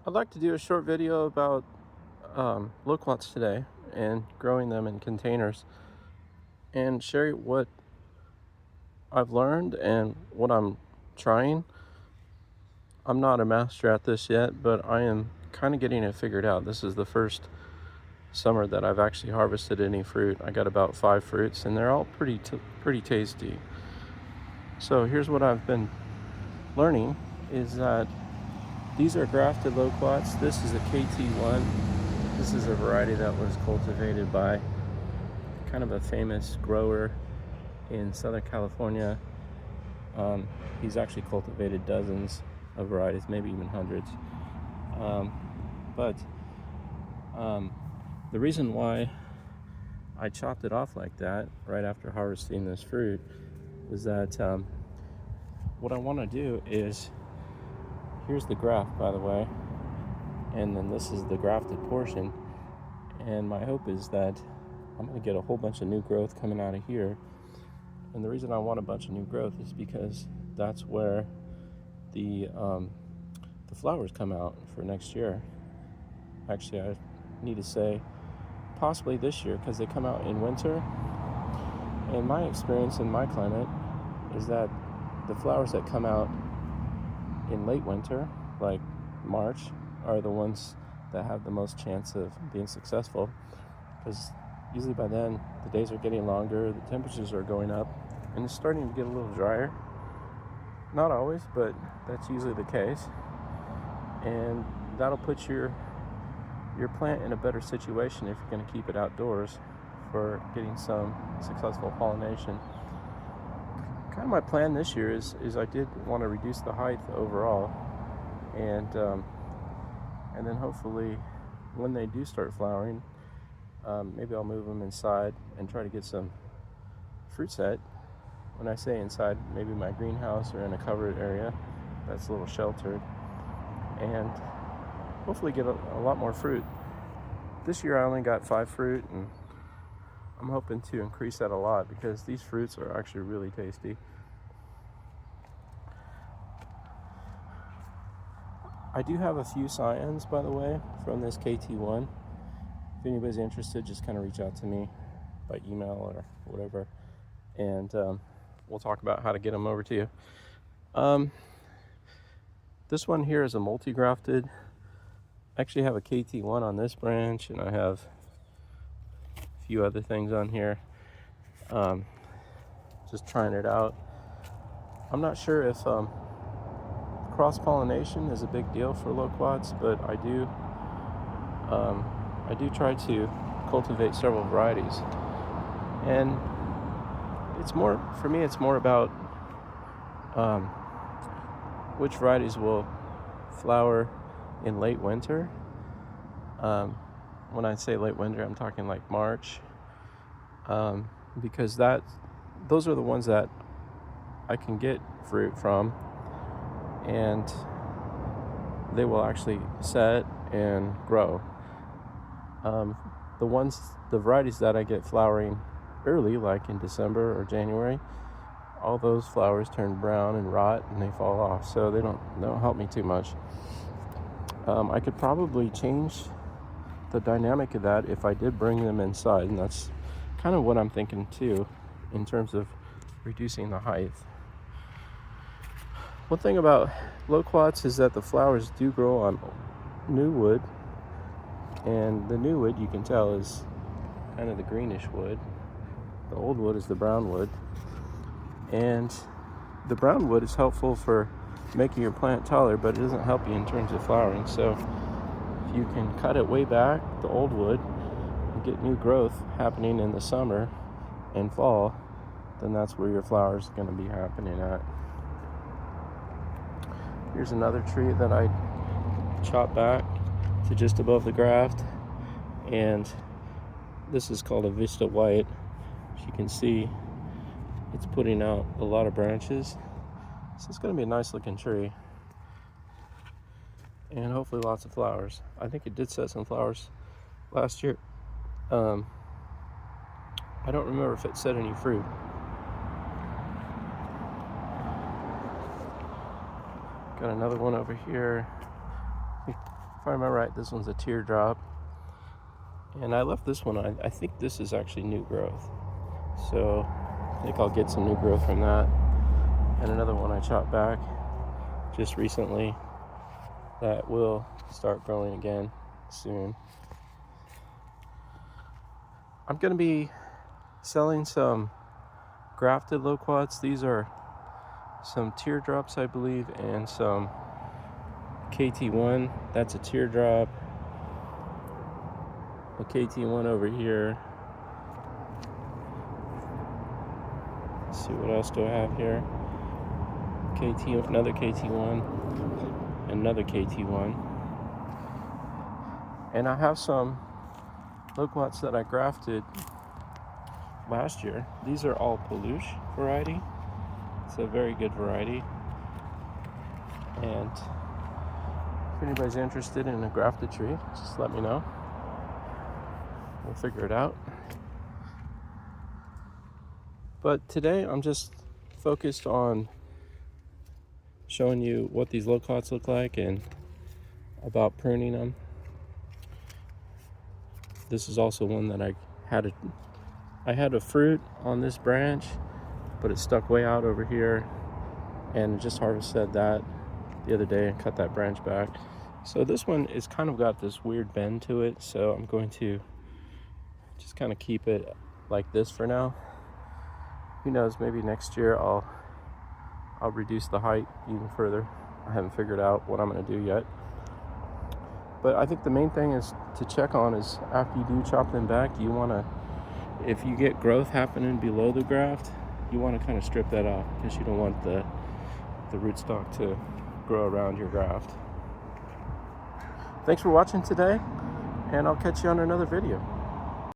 I'd like to do a short video about loquats today and growing them in containers and share what I've learned and what I'm trying. I'm not a master at this yet, but I am kind of getting it figured out. This is the first summer that I've actually harvested any fruit. I got about 5 fruits and they're all pretty tasty. So here's what I've been learning is that these are grafted loquats. This is a KT1. This is a variety that was cultivated by kind of a famous grower in Southern California. He's actually cultivated dozens of varieties, maybe even hundreds. But the reason why I chopped it off like that right after harvesting this fruit is that what I want to do is, here's the graft, by the way, and then this is the grafted portion, and my hope is that I'm going to get a whole bunch of new growth coming out of here. And the reason I want a bunch of new growth is because that's where the flowers come out for next year. Actually, I need to say possibly this year, because they come out in winter. And my experience in my climate is that the flowers that come out in late winter, like March, are the ones that have the most chance of being successful, because usually by then the days are getting longer, the temperatures are going up, and it's starting to get a little drier. Not always, but that's usually the case, and that'll put your plant in a better situation if you're going to keep it outdoors for getting some successful pollination. Kind of my plan this year is I did want to reduce the height overall, and then hopefully when they do start flowering, maybe I'll move them inside and try to get some fruit set. When I say inside, maybe my greenhouse or in a covered area that's a little sheltered, and hopefully get a lot more fruit. This year I only got 5 fruit, and I'm hoping to increase that a lot because these fruits are actually really tasty. I do have a few scions, by the way, from this KT1. If anybody's interested, just kind of reach out to me by email or whatever, and we'll talk about how to get them over to you. This one here is a multi-grafted. I actually have a KT1 on this branch, and I have a few other things on here. Just trying it out. I'm not sure if cross-pollination is a big deal for loquats, but I do try to cultivate several varieties, and it's more for me. It's more about which varieties will flower in late winter. When I say late winter, I'm talking like March, because those are the ones that I can get fruit from, and they will actually set and grow. The varieties that I get flowering early, like in December or January, all those flowers turn brown and rot and they fall off, so they don't help me too much. I could probably change the dynamic of that if I did bring them inside, and that's kind of what I'm thinking too, in terms of reducing the height. One thing about loquats is that the flowers do grow on new wood, and the new wood, you can tell, is kind of the greenish wood. The old wood is the brown wood, and the brown wood is helpful for making your plant taller, but it doesn't help you in terms of flowering. So if you can cut it way back, the old wood, and get new growth happening in the summer and fall, then that's where your flowers are going to be happening at. Here's another tree that I chopped back to just above the graft, and this is called a Vista White. As you can see, it's putting out a lot of branches, so it's going to be a nice looking tree, and hopefully lots of flowers. I think it did set some flowers last year. I don't remember if it set any fruit. Got another one over here. if I remember right, this one's a teardrop. And I left this one, I think this is actually new growth. So I think I'll get some new growth from that. And another one I chopped back just recently that will start growing again soon. I'm going to be selling some grafted loquats. These are some teardrops, I believe, and some KT1. That's a teardrop. A KT1 over here. Let's see, what else do I have here? KT, another KT1, another KT1. And I have some loquats that I grafted last year. These are all Peluche variety. It's a very good variety. And if anybody's interested in a grafted tree, just let me know. We'll figure it out. But today I'm just focused on showing you what these loquats look like and about pruning them. This is also one that I had a fruit on this branch, but it stuck way out over here, and just harvested that the other day and cut that branch back. So this one is kind of got this weird bend to it, so I'm going to just kind of keep it like this for now. Who knows, maybe next year I'll reduce the height even further. I haven't figured out what I'm going to do yet. But I think the main thing is to check on is after you do chop them back, you want to, if you get growth happening below the graft, you want to kind of strip that off because you don't want the rootstock to grow around your graft. Thanks for watching today, and I'll catch you on another video.